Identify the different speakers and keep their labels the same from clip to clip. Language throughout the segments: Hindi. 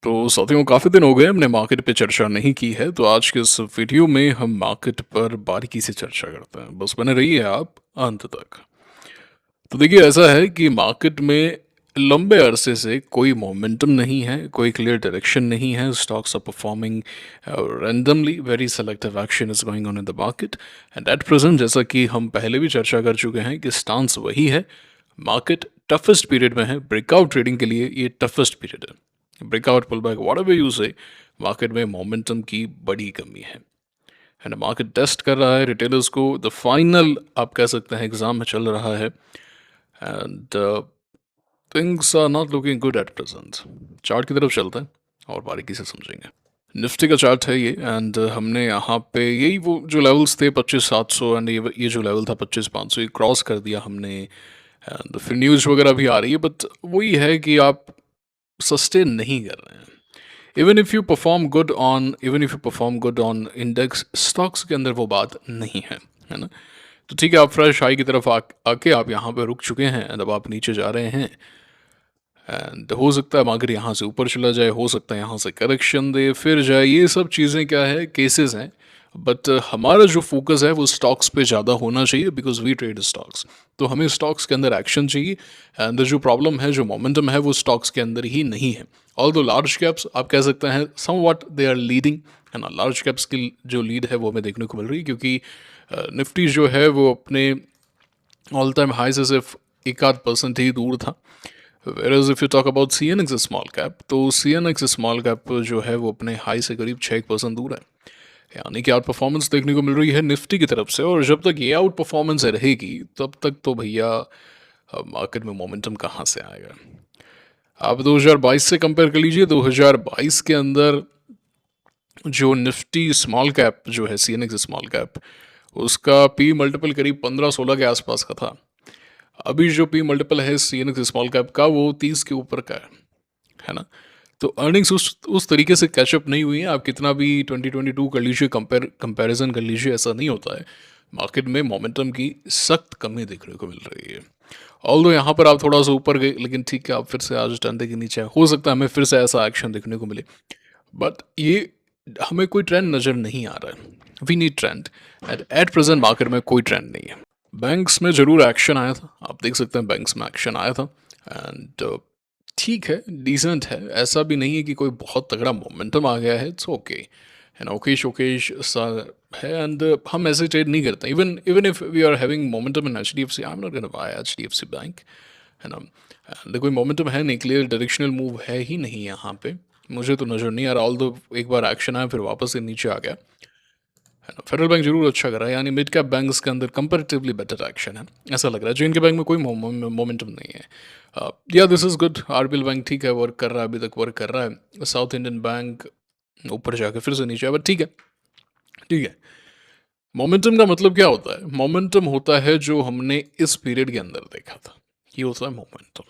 Speaker 1: तो साथियों, काफ़ी दिन हो गए हमने मार्केट पे चर्चा नहीं की है, तो आज के इस वीडियो में हम मार्केट पर बारीकी से चर्चा करते हैं। बस बने रहिए आप अंत तक। तो देखिए, ऐसा है कि मार्केट में लंबे अरसे से कोई मोमेंटम नहीं है, कोई क्लियर डायरेक्शन नहीं है। Stocks are performing randomly, very selective action is going on in the market and at present, जैसा कि हम पहले भी चर्चा कर चुके हैं कि स्टांस वही है। मार्केट टफेस्ट पीरियड में है। ब्रेकआउट ट्रेडिंग के लिए ये टफेस्ट पीरियड है। Breakout pull back whatever you say, market में मोमेंटम की बड़ी कमी है एंड मार्केट टेस्ट कर रहा है रिटेलर्स को। द फाइनल आप कह सकते हैं एग्जाम में चल रहा है and things are not looking good at present. Chart की तरफ चलते हैं और बारीकी से समझेंगे। निफ्टी का चार्ट है ये एंड हमने यहाँ पे यही वो जो लेवल्स थे 25,700 एंड ये जो लेवल था 25,500, ये क्रॉस कर दिया हमने। एंड फिर न्यूज़ वगैरह भी आ रही है, बट वही है कि आप सस्टेन नहीं कर रहे हैं। Even if you perform good on index stocks के अंदर वो बात नहीं है ना। तो ठीक है, आप फ्रेश हाई की तरफ आके आप यहाँ पे रुक चुके हैं एंड अब आप नीचे जा रहे हैं एंड हो सकता है मार्केट यहाँ से ऊपर चला जाए, हो सकता है यहाँ से करेक्शन दे फिर जाए। ये सब चीज़ें क्या है, केसेस हैं। बट हमारा जो फोकस है वो स्टॉक्स पे ज़्यादा होना चाहिए बिकॉज वी ट्रेड स्टॉक्स। तो हमें स्टॉक्स के अंदर एक्शन चाहिए एंड जो प्रॉब्लम है, जो मोमेंटम है, वो स्टॉक्स के अंदर ही नहीं है। ऑल दो लार्ज कैप्स आप कह सकते हैं somewhat they are leading, है ना। लार्ज कैप्स की जो लीड है वो हमें देखने को मिल रही है क्योंकि निफ्टी जो है वो अपने ऑल टाइम हाई से सिर्फ एक आध परसेंट ही दूर था। Whereas if you talk about CNX small cap, तो CNX स्मॉल कैप जो है वो अपने हाई से करीब 6% दूर है। यानी कि आउट परफॉर्मेंस देखने को मिल रही है निफ्टी की तरफ से, और जब तक ये आउट परफॉर्मेंस रहेगी तब तक तो भैया मार्केट में मोमेंटम कहाँ से आएगा। आप 2022 से कंपेयर कर लीजिए। 2022 के अंदर जो निफ्टी स्मॉल कैप जो है, CNX स्मॉल कैप, उसका पी मल्टीपल करीब 15-16 के आसपास का था। अभी जो पी मल्टीपल है CNX स्मॉल कैप का वो 30 के ऊपर का है ना। तो अर्निंग्स उस तरीके से कैचअप नहीं हुई है। आप कितना भी 2022 कर लीजिए, कंपैरिजन कर लीजिए, ऐसा नहीं होता है। मार्केट में मोमेंटम की सख्त कमी देखने को मिल रही है। ऑल्दो यहाँ पर आप थोड़ा सा ऊपर गए, लेकिन ठीक है, आप फिर से आज डंडे के नीचे हो सकता है हमें फिर से ऐसा एक्शन देखने को मिले। बट ये हमें कोई ट्रेंड नज़र नहीं आ रहा है। We need trend at present. Market में कोई ट्रेंड नहीं है। बैंक्स में ज़रूर एक्शन आया था, आप देख सकते हैं बैंक्स में एक्शन आया था एंड ठीक है, डिसेंट है। ऐसा भी नहीं है कि कोई बहुत तगड़ा मोमेंटम आ गया है। इट्स ओके, है ना। ओकेश ओकेश सा है एंड हम ऐसे ट्रेड नहीं करते। Even even if we are having momentum in HDFC, I am not gonna buy HDFC bank, है ना। एंड कोई मोमेंटम है नहीं, क्लियर डायरेक्शनल मूव है ही नहीं यहाँ पे, मुझे तो नज़र नहीं आ रहा। ऑल दो एक बार एक्शन आया फिर वापस से नीचे आ गया, है ना। फेडरल बैंक जरूर अच्छा कर रहा है, यानी मिड कैप बैंक्स के अंदर कंपैरेटिवली बेटर एक्शन है, ऐसा लग रहा है। जो इनके बैंक में कोई मोमेंटम नहीं है। या this is good. RBL bank ठीक है, वर्क कर रहा है, अभी तक वर्क कर रहा है। साउथ इंडियन बैंक ऊपर जाके फिर से नीचे आया, बट ठीक है, ठीक है। मोमेंटम का मतलब क्या होता है? मोमेंटम होता है जो हमने इस पीरियड के अंदर देखा था, ये होता है मोमेंटम,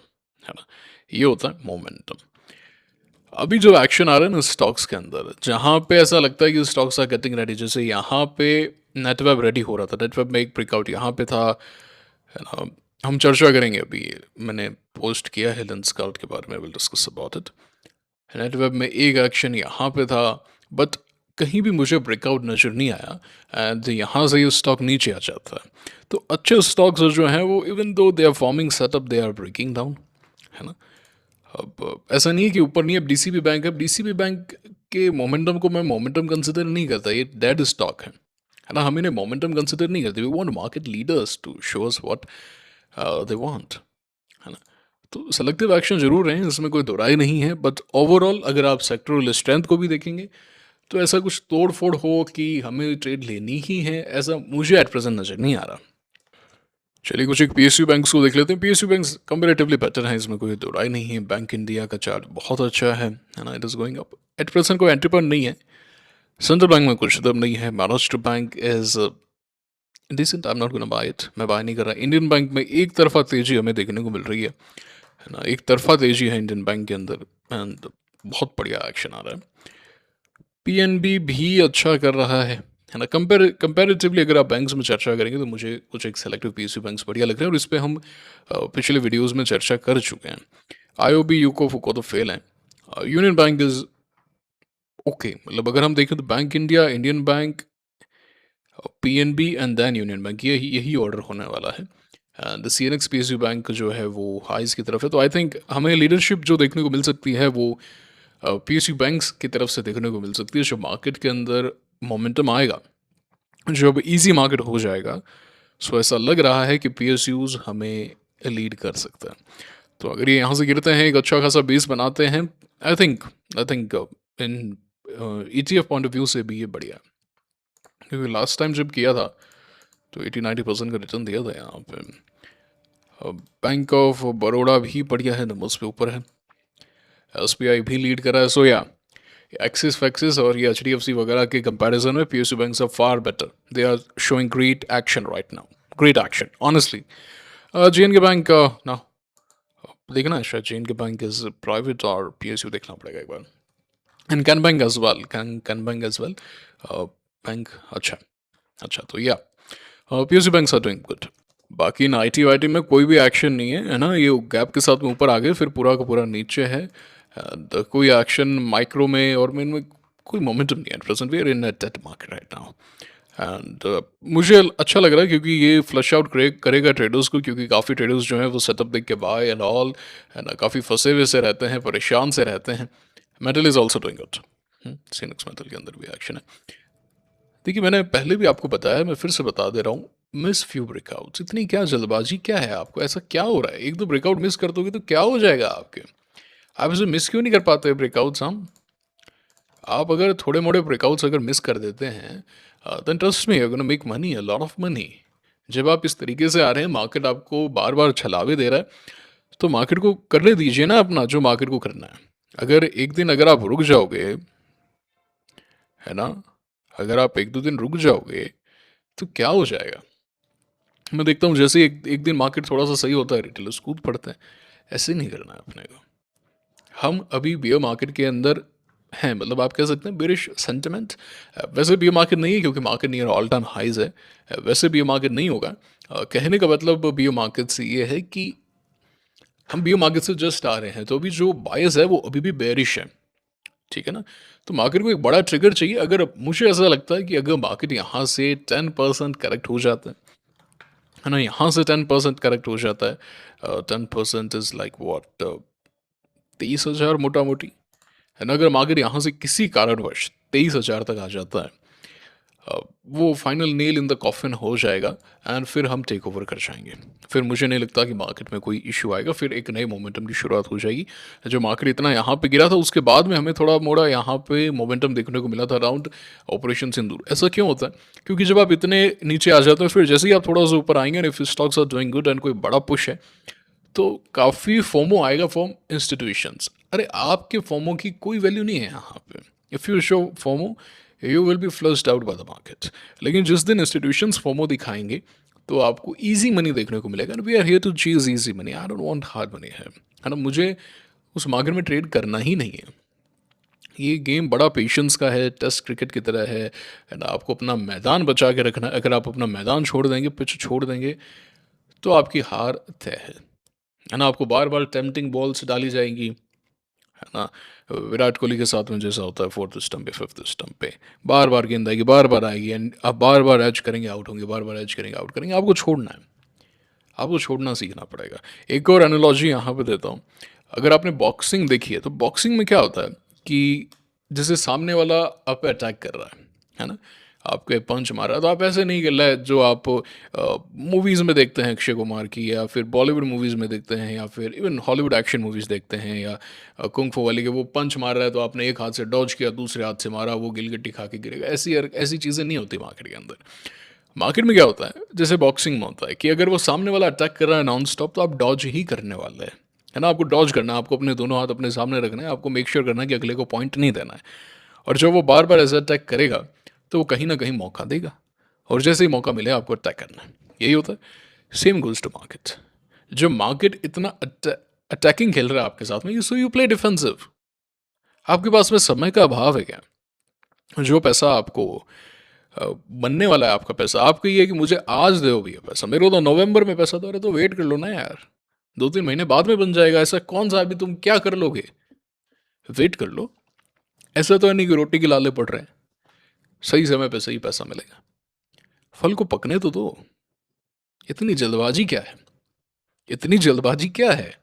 Speaker 1: है ना। ये होता है मोमेंटम। अभी जो एक्शन आ रहा है ना स्टॉक्स के अंदर, जहाँ पे ऐसा लगता है कि स्टॉक्स आर गेटिंग रेडी, जैसे यहाँ पे नेटवेब रेडी हो रहा था, नेटवेब में एक ब्रेकआउट यहाँ पे था, है ना। हम चर्चा करेंगे अभी, मैंने पोस्ट किया है लेंसकार्ट के बारे में, will discuss about it. Netweb में एक एक्शन यहाँ पे था, बट कहीं भी मुझे ब्रेकआउट नज़र नहीं आया एंड यहाँ से ये स्टॉक नीचे आ जाता है। तो अच्छे स्टॉक्स जो हैं वो even though they are forming setup, they are breaking down, है ना। अब ऐसा नहीं है कि ऊपर नहीं है। अब DCB बैंक है, DCB बैंक के मोमेंटम को मैं मोमेंटम कंसिडर नहीं करता, ये डेड स्टॉक है ना। हम इन्हें मोमेंटम कंसिडर नहीं करते। We want market leaders to show us what they want, है ना। तो सेलेक्टिव एक्शन जरूर रहे हैं, इसमें कोई दोराई नहीं है। बट ओवरऑल अगर आप सेक्टरल स्ट्रेंथ को भी देखेंगे तो ऐसा कुछ तोड़ फोड़ हो कि हमें ट्रेड लेनी ही है, ऐसा मुझे एट प्रेजेंट नज़र नहीं आ रहा। चलिए कुछ एक PSU बैंक्स को देख लेते हैं। PSU बैंक्स कंपेरेटिवली बेटर हैं, इसमें कोई दो राय नहीं है। बैंक इंडिया का चार्ट बहुत अच्छा है ना, it is going up. At present कोई एंट्री पॉइंट नहीं है। सेंट्रल बैंक में कुछ दम नहीं है। Maharashtra bank is decent, I am not gonna buy it, मैं बाय नहीं कर रहा। इंडियन बैंक में एक तरफा तेजी हमें देखने को मिल रही है ना। एक तरफा तेजी है इंडियन बैंक के अंदर एंड बहुत बढ़िया एक्शन आ रहा है। PNB भी अच्छा कर रहा है ना। कंपेरेटिवली अगर आप बैंक्स में चर्चा करेंगे तो मुझे कुछ एक सेलेक्टिव PSU बैंक्स बढ़िया लग रहे हैं, और इस पे हम पिछले वीडियोस में चर्चा कर चुके हैं। IOB यूको फुको तो फेल हैं। यूनियन बैंक इज़ ओके, मतलब अगर हम देखें तो bank India, Indian bank, PNB and then union bank, यही यही ऑर्डर होने वाला है। एंड सीएनएक्स पीएसयू बैंक जो है वो हाइज की तरफ है, तो आई थिंक हमें लीडरशिप जो देखने को मिल सकती है वो पीएसयू बैंक्स की तरफ से देखने को मिल सकती है। जो मार्केट के अंदर मोमेंटम आएगा, जब इजी मार्केट हो जाएगा, सो ऐसा लग रहा है कि पीएसयूज हमें लीड कर सकता है। तो अगर ये यहाँ से गिरते हैं, एक अच्छा खासा बेस बनाते हैं, I think in ETF point of view से भी ये बढ़िया है, क्योंकि लास्ट टाइम जब किया था तो 80-90% का रिटर्न दिया था यहाँ पे। बैंक ऑफ बड़ौदा भी बढ़िया है, नंबर्स पे ऊपर है, एसबीआई भी लीड कर रहा है। सो या एक्सिस फैक्सिस और ये एच डी एफ सी वगैरह के कंपैरिजन में P S U bank are far better, they are showing great action right now, great action honestly. J N K bank ना देखना है, शायद J N K bank is private और पी एस यू देखना पड़ेगा एक बार। And Can bank as well, Can bank as well, bank अच्छा, अच्छा तो या P S U bank are doing good. बाकी इन आई टी वाई टी में कोई भी एक्शन नहीं है, है ना, ये गैप के साथ में ऊपर आ गए फिर पूरा का पूरा नीचे है। कोई एक्शन माइक्रो में और में इनमें कोई मोमेंटम नहीं है। Present we are in a dead market right now, and मुझे अच्छा लग रहा है क्योंकि ये फ्लश आउट करेगा ट्रेडर्स को, क्योंकि काफ़ी ट्रेडर्स जो हैं वो सेटअप देख के बाय एंड ऑल, है ना, काफ़ी फंसे हुए से रहते हैं, परेशान से रहते हैं। Metal is also doing good, सीनेक्स मेटल के अंदर भी एक्शन है। देखिए मैंने पहले भी आपको बताया, मैं फिर से बता दे रहा हूँ, मिस फ्यू ब्रेकआउट्स, इतनी क्या जल्दबाजी क्या है आपको, ऐसा क्या हो रहा है, एक दो ब्रेकआउट मिस कर दोगे तो क्या हो जाएगा आपके, आप इसे मिस क्यों नहीं कर पाते ब्रेकआउट्स हम। आप अगर थोड़े मोड़े ब्रेकआउट्स अगर मिस कर देते हैं, then trust me you are gonna make money, a lot of money. जब आप इस तरीके से आ रहे हैं, मार्केट आपको बार बार छलावे दे रहा है, तो मार्केट को करने दीजिए ना अपना जो मार्केट को करना है। अगर एक दिन अगर आप रुक जाओगे, है ना, अगर आप एक दो दिन रुक जाओगे तो क्या हो जाएगा। मैं देखता हूँ जैसे एक एक दिन मार्केट थोड़ा सा सही होता है, रिटेलर्स कूद पड़ते हैं। ऐसे नहीं करना है अपने को। हम अभी बियर मार्केट के अंदर हैं, मतलब आप कह सकते हैं बेरिश सेंटिमेंट। वैसे बियर मार्केट नहीं है क्योंकि market near all time highs है। वैसे बियर मार्केट नहीं होगा। कहने का मतलब बियर मार्केट से ये है कि हम बियर मार्केट से जस्ट आ रहे हैं, तो अभी जो बायस है वो अभी भी बेरिश है, ठीक है ना। तो मार्केट को एक बड़ा ट्रिगर चाहिए। अगर मुझे ऐसा लगता है कि अगर मार्केट यहाँ से 10% करेक्ट हो जाता है ना, यहाँ से 10% करेक्ट हो जाता है, 10% इज़ लाइक वॉट 23,000 मोटा मोटी, है ना। अगर मार्केट यहाँ से किसी कारणवश 23,000 तक आ जाता है, वो final nail in the coffin हो जाएगा, एंड फिर हम टेक ओवर कर जाएंगे। फिर मुझे नहीं लगता कि मार्केट में कोई इशू आएगा, फिर एक नए मोमेंटम की शुरुआत हो जाएगी। जो मार्केट इतना यहाँ पे गिरा था, उसके बाद में हमें थोड़ा मोड़ा यहाँ पे मोमेंटम देखने को मिला था अराउंड ऑपरेशन सिंदूर। ऐसा क्यों होता है, क्योंकि जब आप इतने नीचे आ जाते हो, फिर जैसे ही आप थोड़ा सा ऊपर आएंगे, if stocks are doing good and कोई बड़ा पुश है, तो काफ़ी फोमो आएगा फ्रॉम इंस्टीट्यूशंस। अरे आपके फोमो की कोई वैल्यू नहीं है यहाँ पे। If you show FOMO, you will be flushed out by the market. लेकिन जिस दिन इंस्टीट्यूशंस फोमो दिखाएंगे, तो आपको इजी मनी देखने को मिलेगा। वी आर हियर टू चीज easy money, I don't want hard money है ना। मुझे उस मार्केट में ट्रेड करना ही नहीं है। ये गेम बड़ा पेशेंस का है, टेस्ट क्रिकेट की तरह है ना। आपको अपना मैदान बचा के रखना है। अगर आप अपना मैदान छोड़ देंगे, पिच छोड़ देंगे, तो आपकी हार तय है ना। आपको बार बार टेम्पटिंग बॉल्स डाली जाएंगी, है ना। विराट कोहली के साथ में जैसा होता है, फोर्थ स्टंप पे, फिफ्थ स्टंप पे बार बार गेंद आएगी, बार बार आएगी, एंड आप बार बार एज करेंगे, आउट होंगे, बार बार एज करेंगे, आउट करेंगे। आपको छोड़ना है, आपको छोड़ना सीखना पड़ेगा। एक और एनालॉजी यहाँ पे देता हूँ। अगर आपने बॉक्सिंग देखी है, तो बॉक्सिंग में क्या होता है कि जैसे सामने वाला आप पे अटैक कर रहा है ना, आपके पंच मार रहा है, तो आप ऐसे नहीं कर रहे हैं जो आप मूवीज़ में देखते हैं अक्षय कुमार की, या फिर बॉलीवुड मूवीज़ में देखते हैं, या फिर इवन हॉलीवुड एक्शन मूवीज़ देखते हैं, या कुंग फू वाली के वो पंच मार रहा है तो आपने एक हाथ से डॉज किया, दूसरे हाथ से मारा, वो गिलगिट्टी खा के गिरेगा। ऐसी ऐसी चीज़ें नहीं होती मार्केट के अंदर। मार्केट में क्या होता है, जैसे बॉक्सिंग में होता है कि अगर वो सामने वाला अटैक कर रहा है नॉन स्टॉप, तो आप डॉज ही करने वाले हैं, है ना। आपको डॉज करना है, आपको अपने दोनों हाथ अपने सामने रखना है, आपको मेक श्योर करना है कि अगले को पॉइंट नहीं देना है। और जब वो बार बार ऐसा अटैक करेगा, तो वो कहीं ना कहीं मौका देगा, और जैसे ही मौका मिले आपको अटैक करना है। यही होता है। Same goes to market. जब मार्केट इतना अटैकिंग खेल रहा है आपके साथ में, you so you play defensive. आपके पास में समय का अभाव है क्या। जो पैसा आपको बनने वाला है, आपका पैसा, आपको ये है कि मुझे आज दो भैया पैसा, मेरे को तो नवंबर में पैसा दो। अरे तो वेट कर लो ना यार, 2-3 महीने बाद में बन जाएगा। ऐसा कौन सा अभी तुम क्या कर लोगे, वेट कर लो। ऐसा तो है नहीं कि रोटी के लाले पड़ रहे हैं, सही समय पे सही पैसा मिलेगा। फल को पकने तो दो। इतनी जल्दबाजी क्या है, इतनी जल्दबाजी क्या है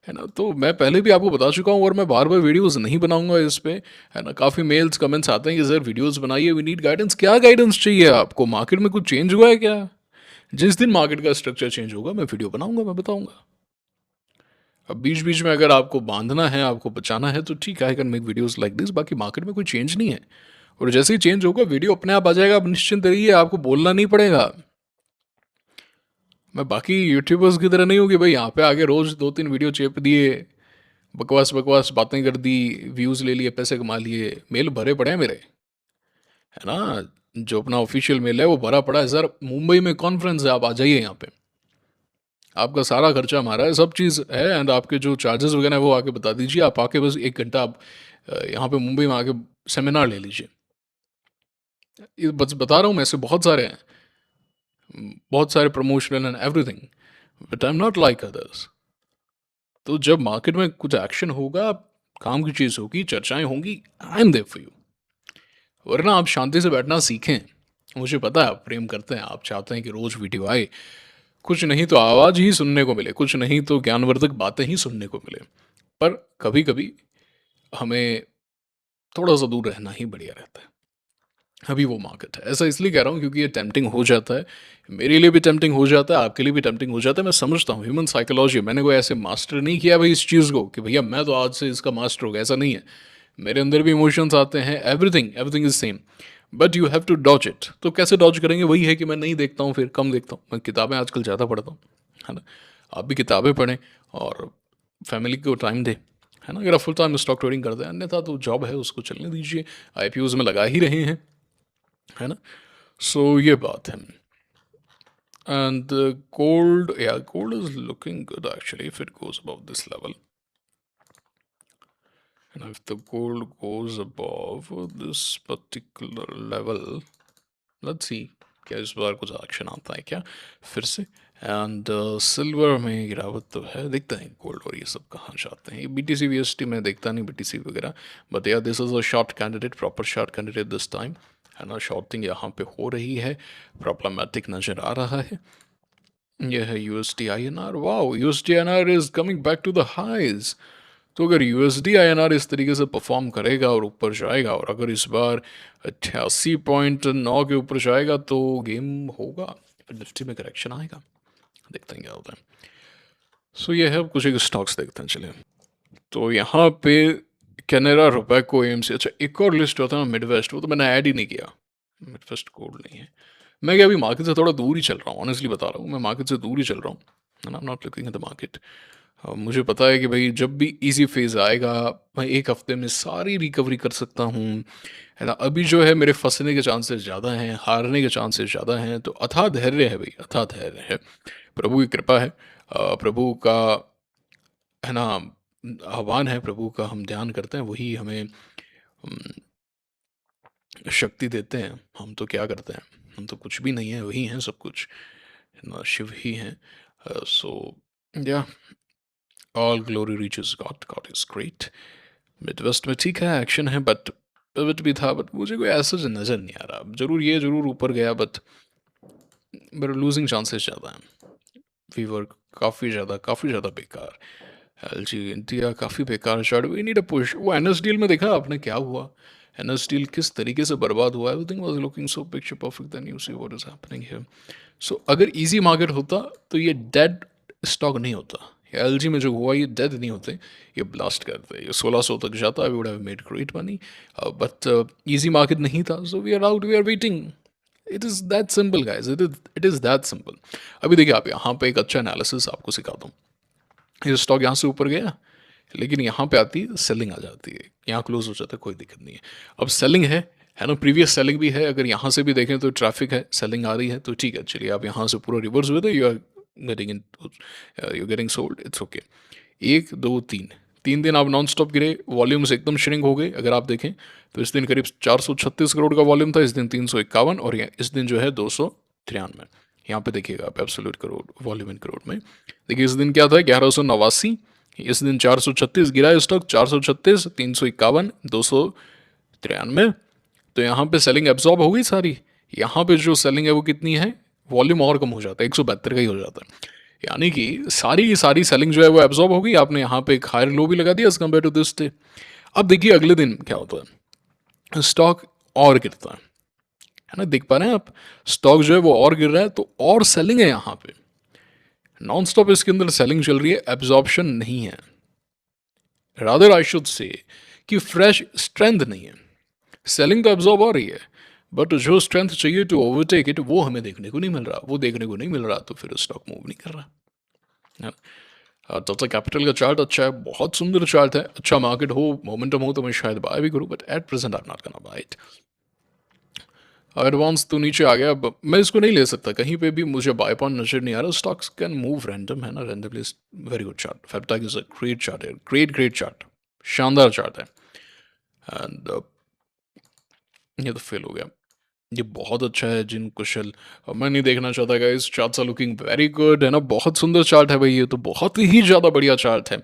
Speaker 1: ना। तो मैं पहले भी आपको बता चुका हूँ और मैं बार बार वीडियोस नहीं बनाऊंगा इस पे, है ना। काफ़ी मेल्स कमेंट्स आते हैं कि सर वीडियोस बनाइए, वी नीड गाइडेंस। क्या गाइडेंस चाहिए आपको? मार्केट में कुछ चेंज हुआ है क्या? जिस दिन मार्केट का स्ट्रक्चर चेंज होगा मैं वीडियो बनाऊंगा, मैं बताऊंगा। अब बीच बीच में अगर आपको बांधना है, आपको बचाना है, तो ठीक है, I can make videos like this. बाकी मार्केट में कोई चेंज नहीं है, और जैसे ही चेंज होगा वीडियो अपने आप आ जाएगा। आप निश्चिंत रहिए, आपको बोलना नहीं पड़ेगा। मैं बाकी यूट्यूबर्स की तरह नहीं हूँ कि भाई यहाँ पे आके रोज 2-3 वीडियो चेप दिए, बकवास बकवास बातें कर दी, व्यूज़ ले लिए, पैसे कमा लिए। मेल भरे पड़े हैं मेरे, है ना। जो अपना ऑफिशियल मेल है वो भरा पड़ा है। सर मुंबई में कॉन्फ्रेंस है, आप आ जाइए यहाँ पे, आपका सारा खर्चा हमारा है, सब चीज़ है। एंड आपके जो चार्जेस वगैरह है वो आके बता दीजिए। आप आके बस 1 घंटा आप यहाँ पे मुंबई में आके सेमिनार ले लीजिए। ये बस बता रहा हूँ मैं, ऐसे बहुत सारे हैं, बहुत सारे promotional and everything, but I am not like others. तो जब मार्केट में कुछ एक्शन होगा, काम की चीज़ होगी, चर्चाएं होंगी, I am there for you. वरना आप शांति से बैठना सीखें। मुझे पता है आप प्रेम करते हैं, आप चाहते हैं कि रोज़ वीडियो आए, कुछ नहीं तो आवाज़ ही सुनने को मिले, कुछ नहीं तो ज्ञानवर्धक बातें ही सुनने को मिले। पर कभी कभी हमें थोड़ा सा दूर रहना ही बढ़िया रहता है। अभी वो मार्केट है, ऐसा इसलिए कह रहा हूँ क्योंकि ये टेम्पटिंग हो जाता है। मेरे लिए भी टेम्पटिंग हो जाता है, आपके लिए भी टेम्पटिंग हो जाता है। मैं समझता हूँ ह्यूमन साइकोलॉजी। मैंने कोई ऐसे मास्टर नहीं किया भाई इस चीज़ को कि भैया मैं तो आज से इसका मास्टर हो गया, ऐसा नहीं है। मेरे अंदर भी इमोशंस आते हैं, everything everything is same, but you have to dodge it. तो कैसे डॉज करेंगे? वही है कि मैं नहीं देखता हूँ, फिर कम देखता हूँ। मैं किताबें आजकल ज़्यादा पढ़ता हूँ, है ना। आप भी किताबें पढ़ें और फैमिली को टाइम दें, है ना। अगर आप फुल टाइम स्टॉक ट्रेडिंग करते हैं, अन्यथा तो जॉब है उसको चलने दीजिए। आईपीओज में लगा ही रहे हैं, है ना। सो ये बात है। And gold, yeah, gold is looking good actually if it goes above this level. And if the gold goes above this particular level, let's see क्या इस बार कुछ एक्शन आता है क्या फिर से। एंड सिल्वर में गिरावट तो है, देखते हैं गोल्ड और ये सब कहाँ जाते हैं। ये BTC VST में देखता नहीं, BTC वगैरह। बट यार this is a short candidate, proper short candidate this time, है ना। शॉर्टिंग यहाँ पे हो रही है, प्रॉब्लमेटिक नज़र आ रहा है। यह है USD INR। Wow, USD INR is coming back to the highs. तो अगर USD INR इस तरीके से परफॉर्म करेगा और ऊपर जाएगा, और अगर इस बार 88.9 के ऊपर जाएगा तो गेम होगा, फिर निफ्टी में करेक्शन आएगा, देखते हैं क्या होता है। सो ये है, कुछ एक स्टॉक्स देखते हैं चलिए। तो यहाँ पे कैनेरा, रोबेको, AMC। अच्छा, एक और लिस्ट होता है मिडवेस्ट, वो तो मैंने ऐड ही नहीं किया। मिडवेस्ट गोल्ड नहीं है। मैं क्या अभी मार्केट से थोड़ा दूर ही चल रहा हूँ, ऑनेस्टली बता रहा हूँ, मैं मार्केट से दूर ही चल रहा हूँ, है ना। आई am not looking at the market. मुझे पता है कि भाई जब भी इजी फेज़ आएगा, मैं 1 हफ्ते में सारी रिकवरी कर सकता हूँ, है ना। अभी जो है मेरे फंसने के चांसेस ज़्यादा हैं, हारने के चांसेस ज़्यादा हैं। तो अथाह धैर्य है भाई, अथाह धैर्य है, प्रभु की कृपा है। प्रभु का, है ना, आह्वान है प्रभु का, हम ध्यान करते हैं, वही हमें शक्ति देते हैं। हम तो क्या करते हैं, हम तो कुछ भी नहीं है, वही हैं सब कुछ, है ना, शिव ही हैं। सो या all glory reaches God, God is great. Midwest में ठीक है एक्शन है, बट पिवट भी था, बट मुझे कोई ऐसा नज़र नहीं आ रहा। जरूर ये जरूर ऊपर गया, बट मेरे लूजिंग चांसेस ज़्यादा हैं। फीवर काफ़ी ज़्यादा बेकार। LG इंडिया काफ़ी बेकार chart, we need a push. वो NSDL में देखा आपने क्या हुआ? NSDL किस तरीके से बर्बाद हुआ, everything was looking so picture perfect, then you see what is happening here. So अगर इजी मार्केट होता तो ये डेड स्टॉक नहीं होता। LG में जो हुआ ये डेड नहीं होते, ये ब्लास्ट करते, ये 1600 तक जाता, we would have made great money. But easy market नहीं था, so we are out, we are waiting. It is that simple guys, it is that simple. अभी देखिए, आप यहाँ पे एक अच्छा एनालिसिस आपको सिखाता हूँ। ये स्टॉक यहाँ से ऊपर गया, लेकिन यहाँ पे आती है सेलिंग आ जाती है, यहाँ क्लोज हो जाता है, कोई दिक्कत नहीं है। अब सेलिंग है ना, प्रीवियस सेलिंग भी है। अगर यहाँ से भी देखें तो ट्रैफिक है, सेलिंग आ रही है, तो ठीक है, चलिए आप यहाँ से पूरा रिवर्स हुए थे, you getting sold, it's okay. 1 2 3 दिन आप नॉन स्टॉप गिरे, वॉल्यूम्स एकदम श्रिंक हो गए। अगर आप देखें तो इस दिन करीब 436 करोड़ का वॉल्यूम था, इस दिन 351, और इस दिन जो है 293। यहाँ पे देखिएगा आप एब्सोल्यूट करोड़, वॉल्यूम इन करोड़ में। देखिए इस दिन क्या था, 1189, इस दिन 436 गिरा है स्टॉक, 436, 351, 293। तो यहाँ पे सेलिंग एब्जॉर्ब हो गई सारी। यहाँ पे जो सेलिंग है वो कितनी है, वॉल्यूम और कम हो जाता है, 172 का ही हो जाता है। यानी कि सारी की सारी सेलिंग जो है वो एब्जॉर्ब हो गई। आपने यहाँ पे एक हायर लो भी लगा दिया as compared to this day. अब देखिए अगले दिन क्या होता है, स्टॉक और गिरता है ना, देख पा रहे हैं आप, स्टॉक जो है वो और गिर रहा है, तो और सेलिंग है यहाँ पे, नॉन स्टॉप इसके अंदर सेलिंग चल रही है, एब्जॉर्प्शन नहीं है। रादर आई शुड से कि फ्रेश स्ट्रेंथ नहीं है। सेलिंग तो एब्जॉर्ब हो रही है, बट जो स्ट्रेंथ चाहिए टू ओवरटेक इट वो हमें देखने को नहीं मिल रहा, वो देखने को नहीं मिल रहा, तो फिर स्टॉक मूव नहीं कर रहा है। टाटा कैपिटल का चार्ट अच्छा है, बहुत सुंदर चार्ट है, अच्छा मार्केट हो, मोमेंटम हो तो मैं शायद बाय भी करूं, but at present I am not gonna buy it. Advance तो नीचे आ गया, अब मैं इसको नहीं ले सकता, कहीं पे भी मुझे बाय पॉइंट नजर नहीं आ रहा। स्टॉक्स कैन मूव रैंडम है ना, randomly. Very good chart, Fabtech is a great chart है, ग्रेट ग्रेट चार्ट, शानदार चार्ट है। एंड ये तो फेल हो गया, ये बहुत अच्छा है जिन कुशल। मैं नहीं देखना चाहता guys, charts are looking very good है ना, बहुत सुंदर चार्ट है भाई, ये तो बहुत ही ज़्यादा बढ़िया चार्ट है,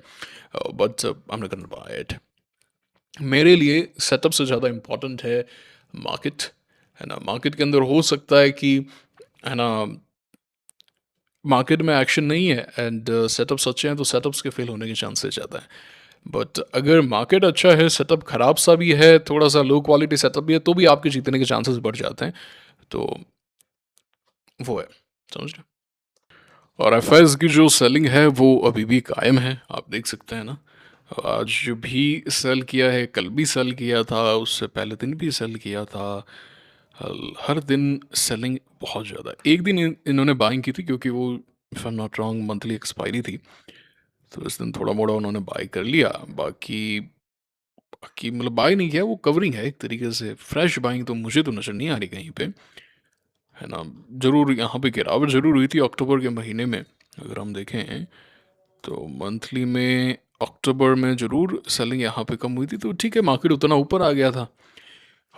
Speaker 1: but I am not gonna buy it. मेरे लिए सेटअप से ज़्यादा इम्पोर्टेंट है मार्केट, है ना। मार्केट के अंदर हो सकता है कि, है ना, मार्केट में एक्शन नहीं है एंड सेटअप्स अच्छे हैं, तो सेटअप्स के फेल होने के चांसेस ज़्यादा है। बट अगर मार्केट अच्छा है, सेटअप खराब सा भी है, थोड़ा सा लो क्वालिटी सेटअप भी है, तो भी आपके जीतने के चांसेस बढ़ जाते हैं। तो वो है, समझ रहे। और एफ की जो सेलिंग है वो अभी भी कायम है, आप देख सकते हैं ना। आज भी सेल किया है, कल भी सेल किया था, उससे पहले दिन भी सेल किया था। हर दिन सेलिंग बहुत ज़्यादा। एक दिन इन्होंने बाइंग की थी, क्योंकि वो if I am not wrong monthly expiry थी, तो इस दिन थोड़ा मोड़ा उन्होंने बाई कर लिया। बाकी बाकी मतलब बाई नहीं किया, वो कवरिंग है एक तरीके से, फ्रेश बाइंग तो मुझे तो नज़र नहीं आ रही कहीं पे, है ना। ज़रूर यहाँ पे गिरावट ज़रूर हुई थी अक्टूबर के महीने में, अगर हम देखें तो मंथली में अक्टूबर में ज़रूर सेलिंग यहाँ पे कम हुई थी, तो ठीक है, मार्केट उतना ऊपर आ गया था।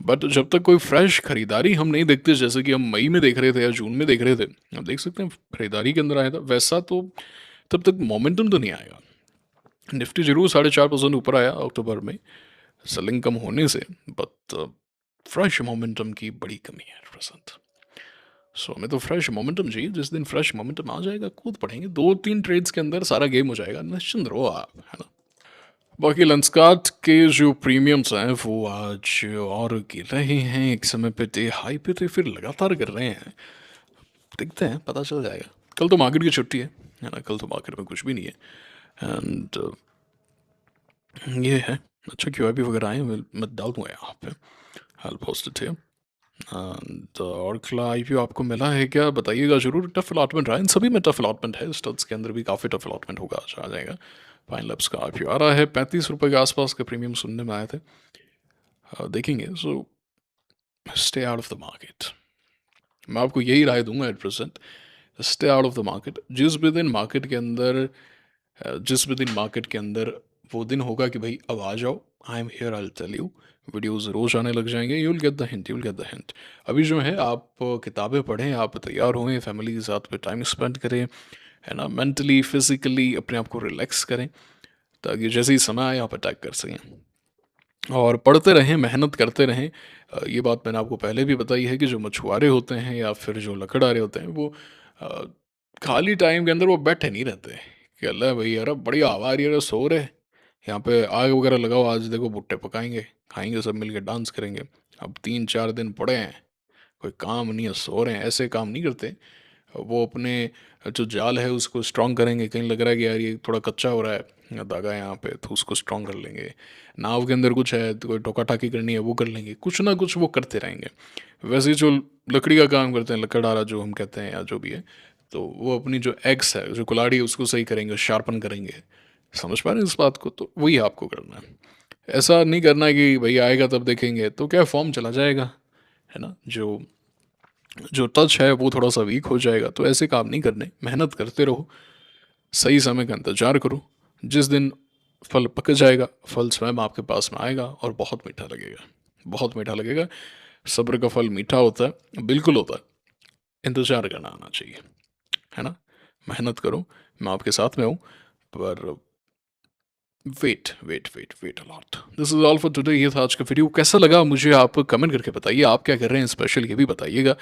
Speaker 1: बट जब तक कोई फ्रेश खरीदारी हम नहीं देखते, जैसे कि हम मई में देख रहे थे या जून में देख रहे थे, आप देख सकते हैं खरीदारी के अंदर आया था, वैसा तो तब तक मोमेंटम तो नहीं आएगा। निफ्टी जरूर 4.5% ऊपर आया अक्टूबर में सेलिंग कम होने से, बट फ्रेश मोमेंटम की बड़ी कमी है प्रेजेंट। सो हमें तो फ्रेश मोमेंटम चाहिए, जिस दिन फ्रेश मोमेंटम आ जाएगा कूद पड़ेंगे, 2-3 ट्रेड्स के अंदर सारा गेम हो जाएगा, निश्चिंत रहो आप, है ना। बाकी लेंसकार्ट के जो प्रीमियम्स हैं वो आज और गिर रहे हैं, एक समय पे थे हाई पे थे, फिर लगातार गिर रहे हैं। देखते हैं, पता चल जाएगा। कल तो मार्केट की छुट्टी है ना, कल तो मार्केट में कुछ भी नहीं है। एंड ये है, अच्छा क्यू आई पी वगैरह आए, मैं डाल दूँगा यहाँ पे, I post it here. And और खिला आई पी आपको मिला है क्या, बताइएगा ज़रूर। टफ अलॉटमेंट रहा है, इन सभी में टफ अलॉटमेंट है, स्टॉक्स के अंदर भी काफ़ी टफ अलॉटमेंट होगा, आ जाएगा। फाइन लैब्स का आई पी आ रहा है, 35 रुपये के आसपास के प्रीमियम सुनने में आए थे। देखेंगे, so stay out of the market, मैं आपको यही राय दूंगा at present, stay out of the market. जिस भी दिन मार्केट के अंदर जिस भी दिन मार्केट के अंदर वो दिन होगा कि भाई अब आ जाओ, I am here, I tell you, videos रोज आने लग जाएंगे, you will get the hint, you will get the hint. अभी जो है आप किताबें पढ़ें, आप तैयार हों, फैमिली के साथ पे टाइम स्पेंड करें, है ना, मेंटली फिजिकली अपने आप को रिलैक्स करें, ताकि जैसे ही समय आए आप अटैक कर सकें। और पढ़ते रहें, मेहनत करते रहें। ये बात मैंने आपको पहले भी बताई है कि जो मछुआरे होते हैं या फिर जो लकड़हारे होते हैं, वो अ, खाली टाइम के अंदर वो बैठे नहीं रहते कि अल्लाह भाई यार बढ़िया हवा आ रही है, सो रहे, यहाँ पे आग वगैरह लगाओ, आज देखो भुट्टे पकाएंगे, खाएंगे, सब मिलके डांस करेंगे। अब 3-4 दिन पड़े हैं, कोई काम नहीं है, सो रहे हैं, ऐसे काम नहीं करते। वो अपने जो जाल है उसको स्ट्रॉन्ग करेंगे, कहीं लग रहा है कि यार ये थोड़ा कच्चा हो रहा है या धागा यहाँ पे, तो उसको स्ट्रॉन्ग कर लेंगे। नाव के अंदर कुछ है तो कोई टोका टाकी करनी है वो कर लेंगे, कुछ ना कुछ वो करते रहेंगे। वैसे ही जो लकड़ी का काम करते हैं, लकड़हारा जो हम कहते हैं या जो भी है, तो वो अपनी जो एग्स है, जो कुल्हाड़ी है, उसको सही करेंगे, शार्पन करेंगे। समझ पा रहे हैं इस बात को, तो वही आपको करना है। ऐसा नहीं करना है कि भाई आएगा तब देखेंगे, तो क्या फॉर्म चला जाएगा, है ना। जो जो टच है वो थोड़ा सा वीक हो जाएगा, तो ऐसे काम नहीं करने, मेहनत करते रहो, सही समय का इंतजार करो। जिस दिन फल पक जाएगा, फल स्वयं आपके पास में आएगा और बहुत मीठा लगेगा, बहुत मीठा लगेगा। सब्र का फल मीठा होता है, बिल्कुल होता है, इंतजार करना आना चाहिए, है ना। मेहनत करो, मैं आपके साथ में हूँ, पर wait a lot. This is all for today. ये था आज का वीडियो। कैसा लगा मुझे आप कमेंट करके बताइए। आप क्या कर रहे हैं स्पेशल, ये भी बताइएगा।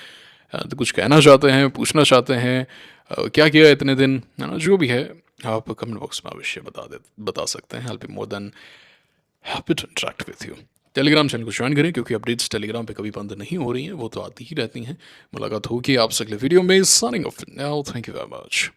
Speaker 1: तो कुछ कहना चाहते हैं, पूछना चाहते हैं, क्या किया इतने दिन, है ना? जो भी है आप कमेंट बॉक्स में अवश्य बता सकते हैं। I will be more than happy to interact with you. Telegram channel को ज्वाइन करें क्योंकि अपडेट्स टेलीग्राम पे कभी बंद नहीं हो रही हैं, वो तो आती ही रहती हैं। मुलाकात होगी आपसे अगले वीडियो में। Signing off now, thank you very much.